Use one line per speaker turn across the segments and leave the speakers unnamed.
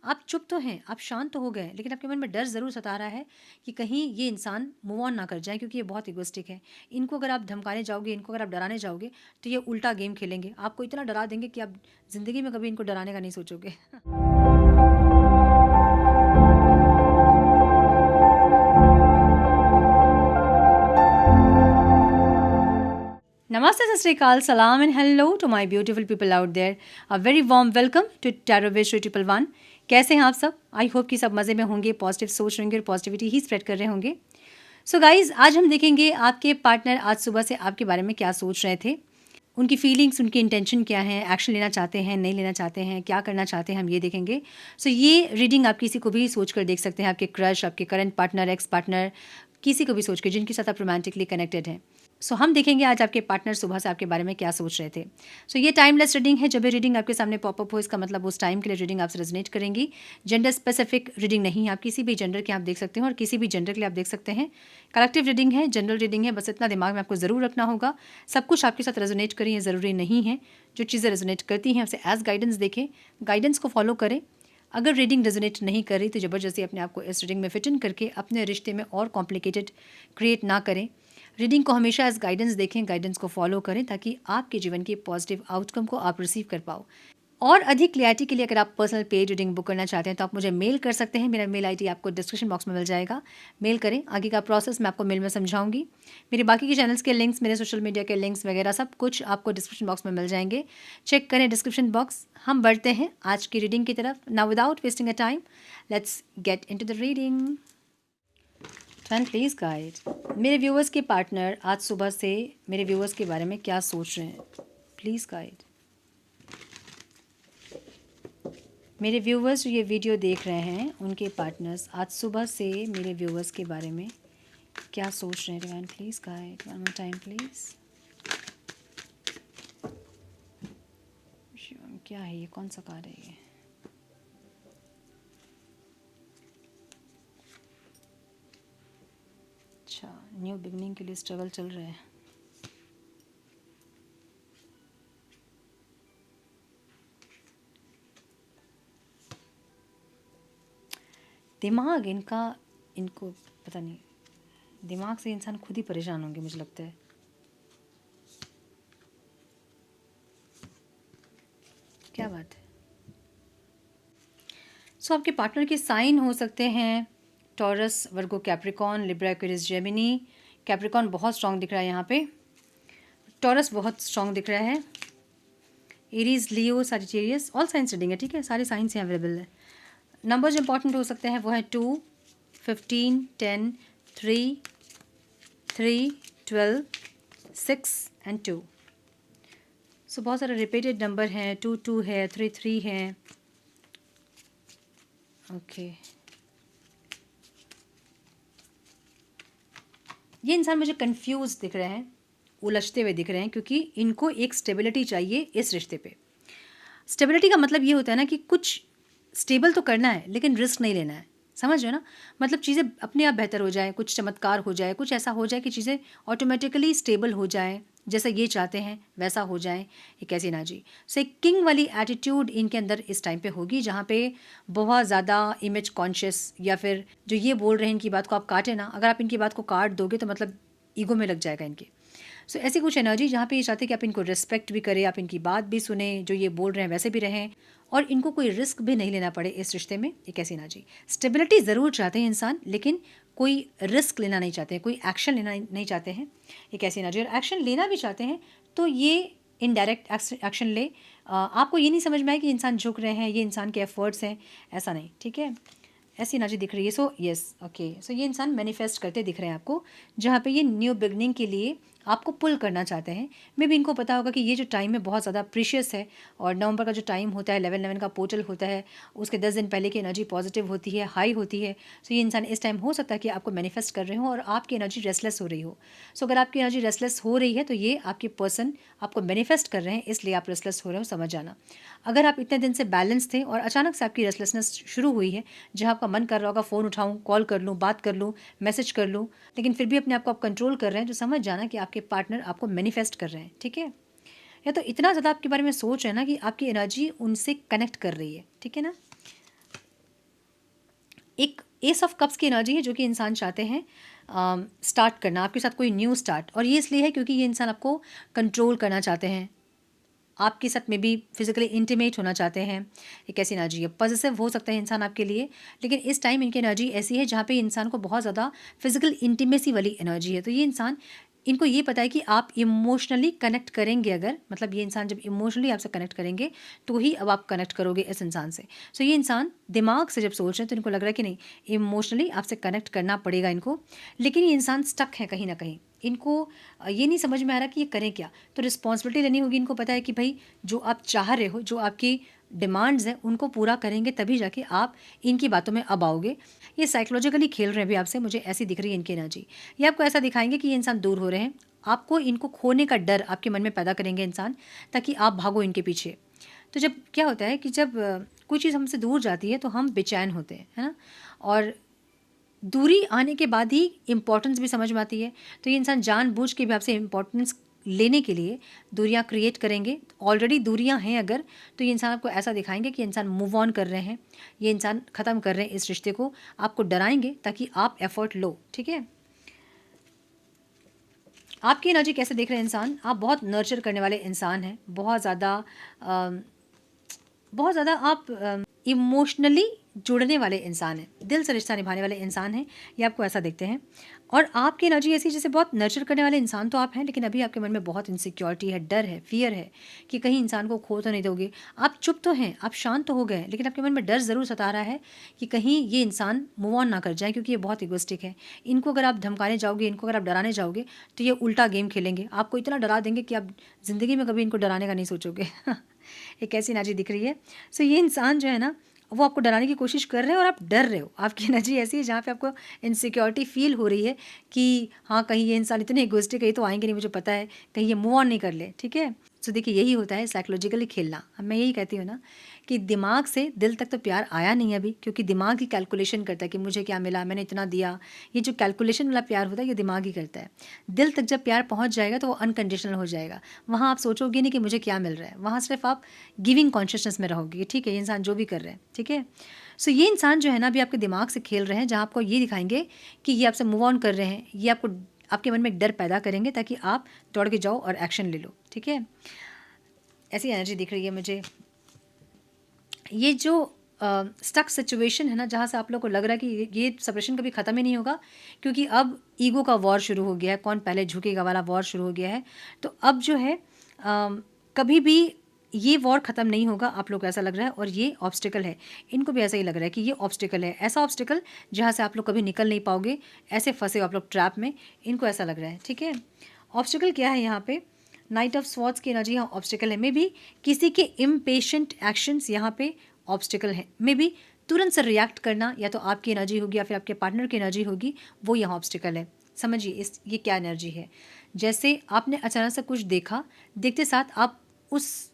आप चुप तो हैं, आप शांत तो हो गए, लेकिन आपके मन में डर ज़रूर सता रहा है कि कहीं ये इंसान मूव ऑन ना कर जाए, क्योंकि ये बहुत इगोइस्टिक है। इनको अगर आप धमकाने जाओगे, इनको अगर आप डराने जाओगे, तो ये उल्टा गेम खेलेंगे। आपको इतना डरा देंगे कि आप ज़िंदगी में कभी इनको डराने का नहीं सोचोगे। Namaste, Sat Sri Akal, Salam and hello to my beautiful people out there. A very warm welcome to Tarot Wish 111. कैसे हैं आप सब? आई होप कि सब मज़े में होंगे, पॉजिटिव सोच रहे होंगे और पॉजिटिविटी ही स्प्रेड कर रहे होंगे। सो गाइज, आज हम देखेंगे आपके पार्टनर आज सुबह से आपके बारे में क्या सोच रहे थे, उनकी फीलिंग्स, उनकी इंटेंशन क्या है, एक्शन लेना चाहते हैं, नहीं लेना चाहते हैं, क्या करना चाहते हैं, हम ये देखेंगे। सो ये रीडिंग आप किसी को भी सोच कर देख सकते हैं, आपके क्रश, आपके करंट पार्टनर, एक्स पार्टनर, किसी को भी सोच कर जिनके साथ आप रोमांटिकली कनेक्टेड हैं। सो हम देखेंगे आज आपके पार्टनर सुबह से आपके बारे में क्या सोच रहे थे। सो ये टाइमलेस रीडिंग है। जब ये रीडिंग आपके सामने पॉपअप हो, इसका मतलब उस टाइम के लिए रीडिंग आपसे रेजोनेट करेंगी। जेंडर स्पेसिफिक रीडिंग नहीं है, आप किसी भी जेंडर के आप देख सकते हैं और किसी भी जेंडर के लिए आप देख सकते हैं। कलेक्टिव रीडिंग है, जनरल रीडिंग है, बस इतना दिमाग में आपको ज़रूर रखना होगा। सब कुछ आपके साथ रेजोनेट करें ये ज़रूरी नहीं है। जो चीज़ें रेजोनेट करती हैं उसे एज गाइडेंस देखें, गाइडेंस को फॉलो करें। अगर रीडिंग रेजोनेट नहीं कर रही तो ज़बरदस्ती अपने आप को इस रीडिंग में फिट इन करके अपने रिश्ते में और कॉम्प्लिकेटेड क्रिएट ना करें। रीडिंग को हमेशा एज गाइडेंस देखें, गाइडेंस को फॉलो करें ताकि आपके जीवन के पॉजिटिव आउटकम को आप रिसीव कर पाओ। और अधिक क्लियरिटी के लिए अगर आप पर्सनल पेड रीडिंग बुक करना चाहते हैं तो आप मुझे मेल कर सकते हैं। मेरा मेल आईडी आपको डिस्क्रिप्शन बॉक्स में मिल जाएगा, मेल करें। आगे का प्रोसेस मैं आपको मेल में समझाऊंगी। मेरे बाकी के चैनल्स के लिंक्स, मेरे सोशल मीडिया के लिंक्स वगैरह सब कुछ आपको डिस्क्रिप्शन बॉक्स में मिल जाएंगे। चेक करें डिस्क्रिप्शन बॉक्स। हम बढ़ते हैं आज की रीडिंग की तरफ। Now without wasting a time, let's get into the reading. Friend please guide, मेरे व्यूअर्स के पार्टनर आज सुबह से मेरे व्यूअर्स के बारे में क्या सोच रहे हैं, प्लीज़ गाइड। मेरे व्यूअर्स जो ये वीडियो देख रहे हैं उनके पार्टनर्स आज सुबह से मेरे व्यूअर्स के बारे में क्या सोच रहे हैं। Divine please guide, one more time please. क्या है ये, कौन सा कार्ड है ये? अच्छा, न्यू बिगनिंग के लिए स्ट्रगल चल रहा है। दिमाग इनको पता नहीं, दिमाग से इंसान खुद ही परेशान होंगे मुझे लगता है। क्या बात है। सो आपके पार्टनर के साइन हो सकते हैं Taurus, Virgo, Capricorn, Libra, Aquarius, Gemini. Capricorn बहुत स्ट्रॉन्ग दिख रहा है यहाँ पे, टॉरस बहुत स्ट्रॉन्ग दिख रहा है, एरीज, लियो, सजिटेरियस, ऑल साइंस रीडिंग है, ठीक है, सारे साइंस यहाँ अवेलेबल है। नंबर्स इंपॉर्टेंट हो सकते हैं, वो है 2, 15, 10, 3, 3, 12, 6 एंड 2। सो बहुत सारे रिपीटेड नंबर हैं, 2, 2 है, 3, 3 है। ओके, ये इंसान मुझे कंफ्यूज दिख रहे हैं, उलझते हुए दिख रहे हैं, क्योंकि इनको एक स्टेबिलिटी चाहिए इस रिश्ते पे। स्टेबिलिटी का मतलब ये होता है ना कि कुछ स्टेबल तो करना है लेकिन रिस्क नहीं लेना है, समझ रहे हो ना। मतलब चीज़ें अपने आप बेहतर हो जाए, कुछ चमत्कार हो जाए, कुछ ऐसा हो जाए कि चीज़ें ऑटोमेटिकली स्टेबल हो जाए, जैसा ये चाहते हैं वैसा हो जाए। ये कैसी ना जी। सो एक किंग वाली एटीट्यूड इनके अंदर इस टाइम पे होगी, जहाँ पे बहुत ज़्यादा इमेज कॉन्शियस, या फिर जो ये बोल रहे हैं इनकी बात को आप काटें ना, अगर आप इनकी बात को काट दोगे तो मतलब ईगो में लग जाएगा इनके। सो ऐसी कुछ एनर्जी जहाँ पे ये चाहते हैं कि आप इनको रिस्पेक्ट भी करें, आप इनकी बात भी सुने, जो ये बोल रहे हैं वैसे भी रहें, और इनको कोई रिस्क भी नहीं लेना पड़े इस रिश्ते में। एक ऐसी एनर्जी, स्टेबिलिटी ज़रूर चाहते हैं इंसान, लेकिन कोई रिस्क लेना नहीं चाहते हैं, कोई एक्शन लेना नहीं चाहते हैं। एक ऐसी एनर्जी, और एक्शन लेना भी चाहते हैं तो ये इनडायरेक्ट एक्शन ले। आपको ये नहीं समझ में आए कि इंसान झुक रहे हैं, ये इंसान के एफर्ट्स हैं, ऐसा नहीं, ठीक है। ऐसी एनर्जी दिख रही है। So yes, okay. सो ये इंसान मैनिफेस्ट करते दिख रहे हैं आपको, जहाँ पे ये न्यू बिगनिंग के लिए आपको पुल करना चाहते हैं। मे भी इनको पता होगा कि ये जो टाइम है बहुत ज़्यादा प्रीशियस है, और नवंबर का जो टाइम होता है, 11/11 का पोर्टल होता है, उसके 10 दिन पहले की एनर्जी पॉजिटिव होती है, हाई होती है। सो ये इंसान इस टाइम हो सकता है कि आपको मैनिफेस्ट कर रहे हो और आपकी एनर्जी रेस्टलेस हो रही हो। सो अगर आपकी एनर्जी रेस्टलेस हो रही है तो ये आपके पर्सन आपको मैनिफेस्ट कर रहे हैं, इसलिए आप रेस्टलेस हो रहे हो, समझ जाना। अगर आप इतने दिन से बैलेंस थे और अचानक से आपकी रेस्टलेसनेस शुरू हुई है, जहाँ आपका मन कर रहा होगा फ़ोन उठाऊँ, कॉल कर लूँ, बात कर लूँ, मैसेज कर लूँ, लेकिन फिर भी अपने आप को आप कंट्रोल कर रहे हैं, तो समझ जाना कि आपके पार्टनर आपको मैनिफेस्ट कर रहे हैं, ठीक है। या तो इतना ज़्यादा आपके बारे में सोच रहे हैं ना कि आपकी एनर्जी उनसे कनेक्ट कर रही है, ठीक है ना। एक एस ऑफ कप्स की एनर्जी है जो कि इंसान चाहते हैं स्टार्ट करना आपके साथ कोई न्यू स्टार्ट, और ये इसलिए है क्योंकि ये इंसान आपको कंट्रोल करना चाहते हैं, आपके साथ में भी फिजिकली इंटीमेट होना चाहते हैं। एक ऐसी एनर्जी है, पॉजिटिव हो सकता है इंसान आपके लिए, लेकिन इस टाइम इनकी एनर्जी ऐसी है जहाँ पे इंसान को बहुत ज़्यादा फिजिकल इंटीमेसी वाली एनर्जी है। तो ये इंसान, इनको ये पता है कि आप इमोशनली कनेक्ट करेंगे, अगर मतलब ये इंसान जब इमोशनली आपसे कनेक्ट करेंगे तो ही अब आप कनेक्ट करोगे इस इंसान से। सो ये इंसान दिमाग से जब सोच रहे हैं तो इनको लग रहा है कि नहीं, इमोशनली आपसे कनेक्ट करना पड़ेगा इनको, लेकिन ये इंसान स्टक है कहीं ना कहीं। इनको ये नहीं समझ में आ रहा कि ये करें क्या, तो रिस्पॉन्सिबिलिटी लेनी होगी। इनको पता है कि भाई जो आप चाह रहे हो, जो आपकी डिमांड्स हैं, उनको पूरा करेंगे तभी जाके आप इनकी बातों में अब आओगे। ये साइकोलॉजिकली खेल रहे हैं अभी आपसे, मुझे ऐसी दिख रही है इनकी एनर्जी। ये आपको ऐसा दिखाएंगे कि ये इंसान दूर हो रहे हैं, आपको इनको खोने का डर आपके मन में पैदा करेंगे इंसान, ताकि आप भागो इनके पीछे। तो जब क्या होता है कि जब कोई चीज़ हमसे दूर जाती है तो हम बेचैन होते हैं, है ना, और दूरी आने के बाद ही इम्पोर्टेंस भी समझ में आती है। तो ये इंसान जानबूझ के भी आपसे इम्पोर्टेंस लेने के लिए दूरियां क्रिएट करेंगे। ऑलरेडी दूरियां हैं अगर, तो ये इंसान आपको ऐसा दिखाएंगे कि इंसान मूव ऑन कर रहे हैं, ये इंसान ख़त्म कर रहे हैं इस रिश्ते को, आपको डराएंगे ताकि आप एफर्ट लो। ठीक है, आपकी एनर्जी कैसे देख रहे हैं इंसान, आप बहुत नर्चर करने वाले इंसान हैं, बहुत ज़्यादा आप इमोशनली जुड़ने वाले इंसान हैं, दिल से रिश्ता निभाने वाले इंसान हैं, ये आपको ऐसा देखते हैं। और आपकी एनर्जी ऐसी जैसे बहुत नर्चर करने वाले इंसान तो आप हैं, लेकिन अभी आपके मन में बहुत इनसिक्योरिटी है, डर है, फियर है कि कहीं इंसान को खो तो नहीं दोगे। आप चुप तो हैं, आप शांत तो हो गए, लेकिन आपके मन में डर ज़रूर सता रहा है कि कहीं ये इंसान मूव ऑन ना कर जाए, क्योंकि ये बहुत इगोइस्टिक है। इनको अगर आप धमकाने जाओगे, इनको अगर आप डराने जाओगे, तो ये उल्टा गेम खेलेंगे, आपको इतना डरा देंगे कि आप ज़िंदगी में कभी इनको डराने का नहीं सोचोगे। एक ऐसी एनर्जी दिख रही है। सो ये इंसान जो है ना, वो आपको डराने की कोशिश कर रहे हैं और आप डर रहे हो। आपकी एनर्जी ऐसी है जहाँ पे आपको इनसिक्योरिटी फील हो रही है कि हाँ, कहीं ये इंसान इतने इगोइस्टिक है, तो आएंगे नहीं, मुझे पता है, कहीं ये मूव ऑन नहीं कर ले। ठीक है, सो देखिए यही होता है साइकोलॉजिकली खेलना। अब मैं यही कहती हूँ ना कि दिमाग से दिल तक तो प्यार आया नहीं अभी, क्योंकि दिमाग ही कैलकुलेशन करता है कि मुझे क्या मिला, मैंने इतना दिया। ये जो कैलकुलेशन वाला प्यार होता है ये दिमाग ही करता है। दिल तक जब प्यार पहुँच जाएगा तो वो अनकंडीशनल हो जाएगा। वहाँ आप सोचोगे नहीं कि मुझे क्या मिल रहा है, वहाँ सिर्फ आप गिविंग कॉन्शियसनेस में रहोगे। ठीक है, ये इंसान जो भी कर रहे हैं, ठीक है। सो ये इंसान जो है ना अभी आपके दिमाग से खेल रहे हैं, जहाँ आपको ये दिखाएंगे कि ये आपसे मूव ऑन कर रहे हैं, ये आपको आपके मन में एक डर पैदा करेंगे ताकि आप दौड़ के जाओ और एक्शन ले लो। ठीक है, ऐसी एनर्जी दिख रही है मुझे। ये जो स्टक सिचुएशन है ना, जहाँ से आप लोग को लग रहा है कि ये सेपरेशन कभी ख़त्म ही नहीं होगा, क्योंकि अब ईगो का वॉर शुरू हो गया है, कौन पहले झुकेगा वाला वॉर शुरू हो गया है। तो अब जो है कभी भी ये वॉर ख़त्म नहीं होगा, आप लोग को ऐसा लग रहा है। और ये ऑब्स्टिकल है, इनको भी ऐसा ही लग रहा है कि ये ऑब्स्टिकल है, ऐसा ऑब्स्टिकल जहाँ से आप लोग कभी निकल नहीं पाओगे, ऐसे फंसे हो आप लोग ट्रैप में, इनको ऐसा लग रहा है। ठीक है, ऑब्स्टिकल क्या है यहाँ पे, नाइट ऑफ स्वॉर्ड्स की एनर्जी यहाँ ऑब्स्टिकल है। मे बी किसी के इम्पेशेंट एक्शंस यहाँ पे ऑब्स्टिकल है, मे बी तुरंत से रिएक्ट करना, या तो आपकी एनर्जी होगी या फिर आपके पार्टनर की एनर्जी होगी, वो यहाँ ऑब्स्टिकल है। समझिए इस ये क्या एनर्जी है। जैसे आपने अचानक से कुछ देखा, देखते साथ आप उस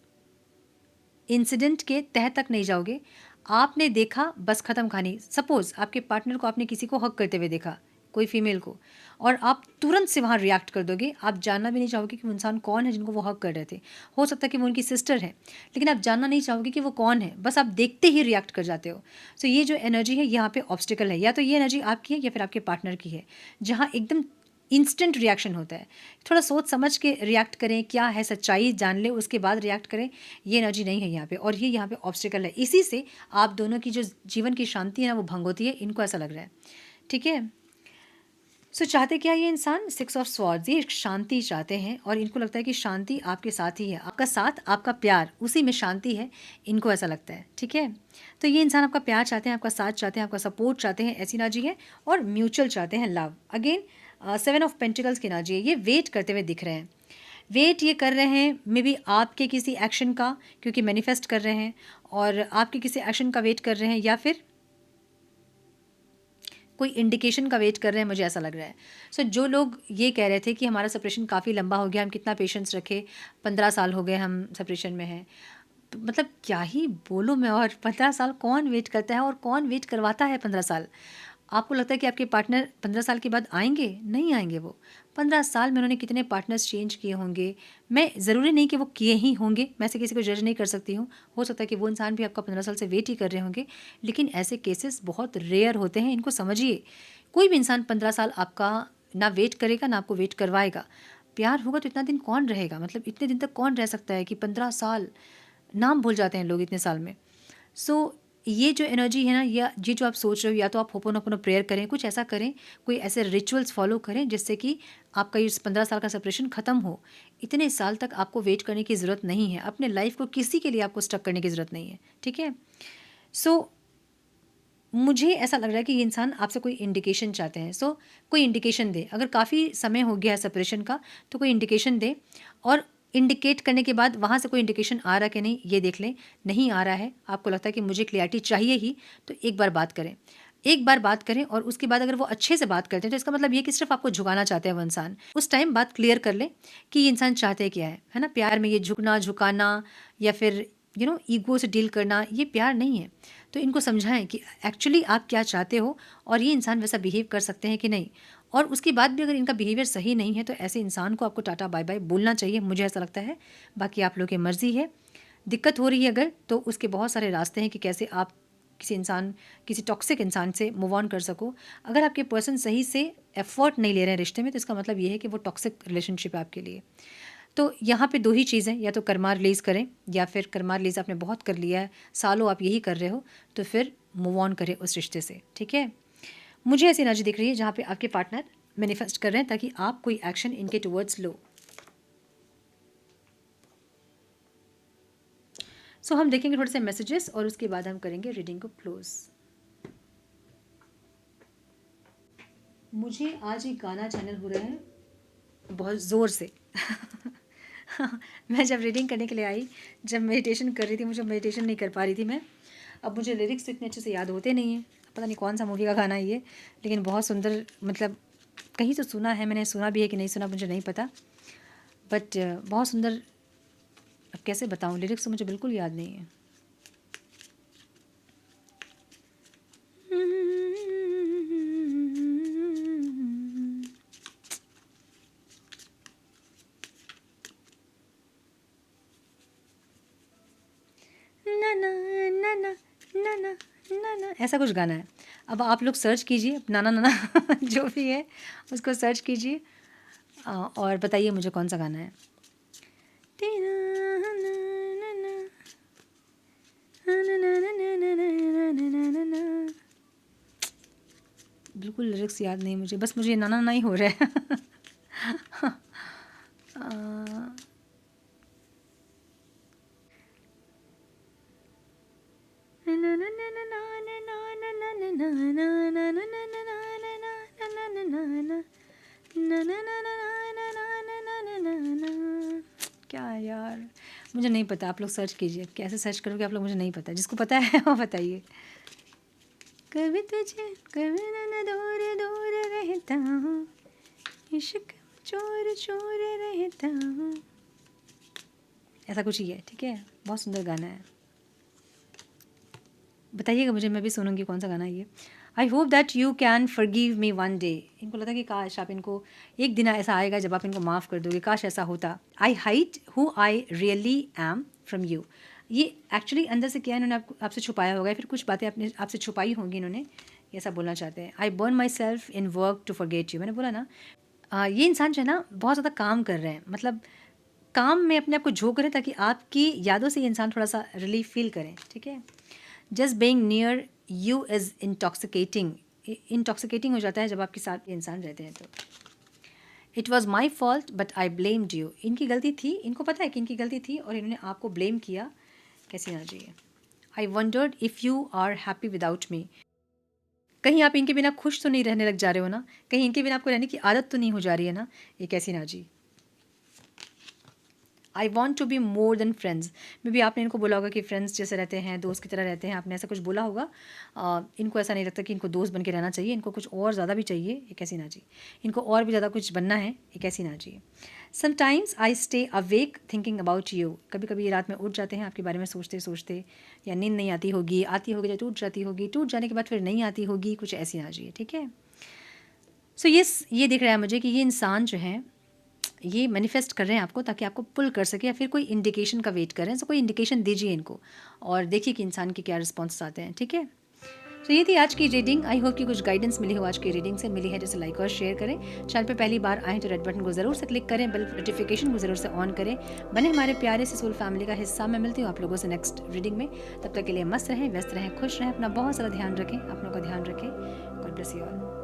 इंसिडेंट के तह तक नहीं जाओगे, आपने देखा बस ख़त्म कहानी। सपोज़ आपके पार्टनर को आपने किसी को हक करते हुए देखा, कोई फीमेल को, और आप तुरंत से वहाँ रिएक्ट कर दोगे। आप जानना भी नहीं चाहोगे कि वो इंसान कौन है जिनको वो हक कर रहे थे। हो सकता है कि वो उनकी सिस्टर है, लेकिन आप जानना नहीं चाहोगे कि वो कौन है, बस आप देखते ही रिएक्ट कर जाते हो। सो ये जो एनर्जी है यहाँ पे ऑब्स्टिकल है, या तो ये एनर्जी आपकी है या फिर आपके पार्टनर की है, जहाँ एकदम इंस्टेंट रिएक्शन होता है। थोड़ा सोच समझ के रिएक्ट करें, क्या है सच्चाई जान ले उसके बाद रिएक्ट करें, ये एनर्जी नहीं है यहाँ पे। और ये यहाँ पे ऑब्स्टिकल है, इसी से आप दोनों की जो जीवन की शांति है ना वो भंग होती है, इनको ऐसा लग रहा है। ठीक है, सो चाहते क्या ये इंसान, 6 ऑफ स्वॉर्ड्स, ये शांति चाहते हैं और इनको लगता है कि शांति आपके साथ ही है, आपका साथ, आपका प्यार, उसी में शांति है, इनको ऐसा लगता है। ठीक है, तो ये इंसान आपका प्यार चाहते हैं, आपका साथ चाहते हैं, आपका सपोर्ट चाहते हैं, ऐसी एनर्जी है। और म्यूचुअल चाहते हैं लव। अगेन 7 ऑफ पेंटिकल्स की एनर्जी है, ये वेट करते हुए दिख रहे हैं। वेट ये कर रहे हैं मे बी आपके किसी एक्शन का, क्योंकि मैनिफेस्ट कर रहे हैं, और आपके किसी एक्शन का वेट कर रहे हैं, या फिर कोई इंडिकेशन का वेट कर रहे हैं, मुझे ऐसा लग रहा है। सो जो लोग ये कह रहे थे कि हमारा सेपरेशन काफ़ी लंबा हो गया, हम कितना पेशेंस रखे, 15 साल हो गए हम सेपरेशन में हैं, तो मतलब क्या ही बोलूँ मैं। और 15 साल कौन वेट करता है और कौन वेट करवाता है 15 साल। आपको लगता है कि आपके पार्टनर 15 साल के बाद आएंगे? नहीं आएंगे वो। 15 साल में उन्होंने कितने पार्टनर्स चेंज किए होंगे। मैं ज़रूरी नहीं कि वो किए ही होंगे, मैं ऐसे किसी को जज नहीं कर सकती हूँ। हो सकता है कि वो इंसान भी आपका 15 साल से वेट ही कर रहे होंगे, लेकिन ऐसे केसेस बहुत रेयर होते हैं, इनको समझिए। कोई भी इंसान 15 साल आपका ना वेट करेगा ना आपको वेट करवाएगा। प्यार होगा तो इतना दिन कौन रहेगा, मतलब इतने दिन तक कौन रह सकता है कि 15 साल, नाम भूल जाते हैं लोग इतने साल में। सो ये जो एनर्जी है ना, या ये जो आप सोच रहे हो, या तो आप होपोनोपोनो प्रेयर करें, कुछ ऐसा करें, कोई ऐसे रिचुअल्स फॉलो करें जिससे कि आपका ये 15 साल का सेपरेशन ख़त्म हो। इतने साल तक आपको वेट करने की ज़रूरत नहीं है, अपने लाइफ को किसी के लिए आपको स्टक करने की ज़रूरत नहीं है, ठीक है। सो मुझे ऐसा लग रहा है कि ये इंसान आपसे कोई इंडिकेशन चाहते हैं। सो कोई इंडिकेशन दे, अगर काफ़ी समय हो गया है सेपरेशन का तो कोई इंडिकेशन दे, और इंडिकेट करने के बाद वहाँ से कोई इंडिकेशन आ रहा है कि नहीं ये देख लें। नहीं आ रहा है, आपको लगता है कि मुझे क्लियरिटी चाहिए ही, तो एक बार बात करें। एक बार बात करें और उसके बाद अगर वो अच्छे से बात करते हैं तो इसका मतलब ये कि सिर्फ आपको झुकाना चाहते हैं वो इंसान। उस टाइम बात क्लियर कर लें कि ये इंसान चाहते क्या है ना। प्यार में ये झुकना झुकाना या फिर ईगो से डील करना, ये प्यार नहीं है। तो इनको समझाएं कि एक्चुअली आप क्या चाहते हो और ये इंसान वैसा बिहेव कर सकते हैं कि नहीं। और उसके बाद भी अगर इनका बिहेवियर सही नहीं है तो ऐसे इंसान को आपको टाटा बाय बाय बोलना चाहिए, मुझे ऐसा लगता है। बाकी आप लोगों की मर्ज़ी है। दिक्कत हो रही है अगर, तो उसके बहुत सारे रास्ते हैं कि कैसे आप किसी टॉक्सिक इंसान से मूव ऑन कर सको। अगर आपके पर्सन सही से एफर्ट नहीं ले रहे हैं रिश्ते में, तो इसका मतलब ये है कि वो टॉक्सिक रिलेशनशिप है आपके लिए। तो यहाँ पे 2 ही चीज़ें, या तो कर्मा रिलीज़ करें, या फिर कर्मा रिलीज़ आपने बहुत कर लिया है, सालों आप यही कर रहे हो, तो फिर मूव ऑन करें उस रिश्ते से, ठीक है। मुझे ऐसी एनर्जी दिख रही है जहाँ पे आपके पार्टनर मैनिफेस्ट कर रहे हैं ताकि आप कोई एक्शन इनके टुवर्ड्स लो। सो हम देखेंगे थोड़े से मैसेजेस और उसके बाद हम करेंगे रीडिंग को क्लोज। मुझे आज एक गाना चैनल हो रहा है बहुत ज़ोर से। मैं जब रीडिंग करने के लिए आई, जब मेडिटेशन कर रही थी, मुझे मेडिटेशन नहीं कर पा रही थी मैं। अब मुझे लिरिक्स तो इतने अच्छे से याद होते नहीं हैं, पता नहीं कौन सा मूवी का गाना है ये, लेकिन बहुत सुंदर, मतलब कहीं तो सुना है मैंने, सुना भी है कि नहीं सुना मुझे नहीं पता, बट बहुत सुंदर। अब कैसे बताऊँ, लिरिक्स तो मुझे बिल्कुल याद नहीं है। ना ना ना ना ना ना ना ना, ऐसा कुछ गाना है। अब आप लोग सर्च कीजिए, नाना नाना जो भी है उसको सर्च कीजिए और बताइए मुझे कौन सा गाना है। बिल्कुल लिरिक्स याद नहीं मुझे, बस मुझे नाना नाना ही हो रहा है। क्या यार, मुझे नहीं पता, आप लोग सर्च कीजिए। कैसे सर्च करोगे आप लोग, मुझे नहीं पता, जिसको पता है वो बताइए। कभी तुझे कभी ना दूर दूर रहता हूँ, इश्क चोर चोर रहता हूँ, ऐसा कुछ ही है, ठीक है। बहुत सुंदर गाना है, बताइएगा मुझे, मैं भी सुनूंगी कौन सा गाना है ये। I hope that you can forgive me one day. इनको लगता है कि काश आप इनको, एक दिन ऐसा आएगा जब आप इनको माफ़ कर दोगे, काश ऐसा होता। आई hide who I really am from you. ये एक्चुअली अंदर से क्या इन्होंने आपसे छुपाया होगा, या फिर कुछ बातें आपने आपसे छुपाई होंगी इन्होंने, ऐसा बोलना चाहते हैं। I burn myself in work to forget you. मैंने बोला ना, ये इंसान जो है ना बहुत ज़्यादा काम कर रहे हैं, मतलब काम में अपने आप को झोंक रहे हैं ताकि आपकी यादों से ये इंसान थोड़ा सा रिलीफ फील करें, ठीक है। Just being near you is intoxicating हो जाता है जब आपके साथ ये इंसान रहते हैं। तो it was my fault but I blamed you. इनकी गलती थी, इनको पता है कि इनकी गलती थी और इन्होंने आपको ब्लेम किया। कैसी ना चाहिए। I wondered if you are happy without me. कहीं आप इनके बिना खुश तो नहीं रहने लग जा रहे हो ना, कहीं इनके बिना आपको रहने की आदत तो नहीं हो जा रही है ना। ये कैसी ना जी। I want to be more than friends. Maybe आपने इनको बोला होगा कि फ्रेंड्स जैसे रहते हैं, दोस्त की तरह रहते हैं, आपने ऐसा कुछ बोला होगा। इनको ऐसा नहीं लगता कि इनको दोस्त बन के रहना चाहिए, इनको कुछ और ज़्यादा भी चाहिए। एक ऐसी ना जी, इनको और भी ज़्यादा कुछ बनना है। एक ऐसी ना जी। Sometimes I stay awake thinking about you, कभी कभी रात में उठ जाते हैं आपके बारे में सोचते सोचते, या नींद नहीं आती होगी तो टूट जाती होगी, टूट जाने के बाद फिर नहीं आती होगी, कुछ ऐसी आ जाइए, ठीक है। सो ये दिख रहा है मुझे कि ये इंसान जो है ये मैनिफेस्ट कर रहे हैं आपको ताकि आपको पुल कर सके, या फिर कोई इंडिकेशन का वेट कर रहे हैं। सो कोई इंडिकेशन दीजिए इनको और देखिए कि इंसान के क्या रिस्पॉन्स आते हैं, ठीक है। तो ये थी आज की रीडिंग। आई होप कि कुछ गाइडेंस मिली हो, आज की रीडिंग से मिली है जैसे लाइक और शेयर करें। चैनल पे पहली बार आएँ तो रेड बटन को ज़रूर से क्लिक करें, बेल नोटिफिकेशन को ज़रूर से ऑन करें, बने हमारे प्यारे से सोल फैमिली का हिस्सा। मैं मिलती हूँ आप लोगों से नेक्स्ट रीडिंग में। तब तक के लिए मस्त रहें, व्यस्त रहें, खुश रहें, अपना बहुत सारा ध्यान रखें, अपनों का ध्यान रखें। God bless you all.